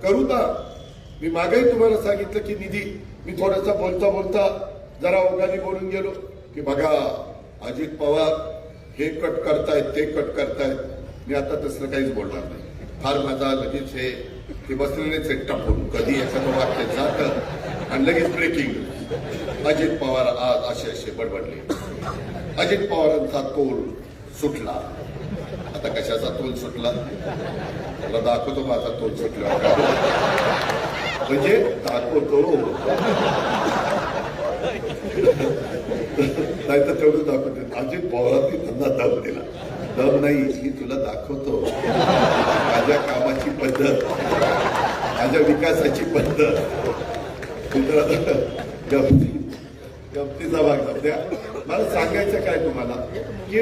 करू ना. मी मागेही तुम्हाला सांगितलं की निधी, मी थोडासा बोलता बोलता जरा ओघाने बोलून गेलो की बघा अजित पवार हे कट करतायत ते कट करतायत. मी आता तसलं काहीच बोलणार नाही. फार माझा लगेच हे ते बसलेलेच एक टाकून कधी एखादं वाक्य जातं आणि लगेच ब्रेकिंग. अजित पवार आज असे असे बडबडले, अजित पवारांचा तोल सुटला. आता कशाचा तोल सुटला मला दाखवतो. माझा तोल सुटला म्हणजे दाखवतो नाही तर तेवढं दाखवते. अजित पवारांनी त्यांना दम दिला. दम नाही, मी तुला दाखवतो माझ्या कामाची पद्धत, माझ्या विकासाची पद्धत. गमतीचा भाग जाऊ द्या. मला सांगायचं काय तुम्हाला की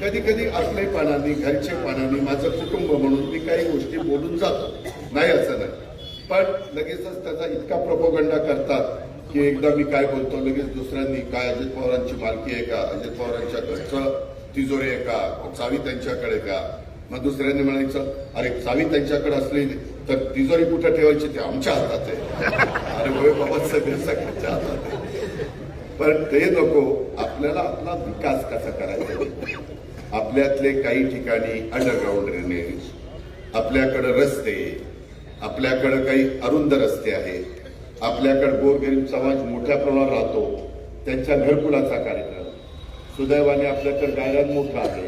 कधी कधी आपलेपणाने घरचेपणाने माझं कुटुंब म्हणून मी काही गोष्टी बोलून जातो, नाही असं नाही. पण लगेचच त्याचा इतका प्रोपोगंडा करतात की एकदा मी काय बोलतो लगेच दुसऱ्यांनी काय अजित पवारांची मालकी आहे का, अजित पवारांच्या घरचं तिजोरी आहे का, चावी त्यांच्याकडे का. मग दुसऱ्यांनी म्हणायचं अरे चावी त्यांच्याकडे असली तर तिजोरी कुठं ठेवायची ते आमच्या हातात आहे. अरे होय बाबा सगळं सगळ्यांच्या हातात आहे. पण ते नको. आपल्याला आपला विकास कसा करायचा. आपल्यातले काही ठिकाणी अंडरग्राऊंड ड्रेनेज, आपल्याकडे रस्ते, आपल्याकडे काही अरुंद रस्ते आहेत, आपल्याकडे गोरगरीब समाज मोठ्या प्रमाणात राहतो, त्यांच्या घरकुलाचा कार्यक्रम. सुदैवाने आपल्याकडे गायरान मोठा आहे.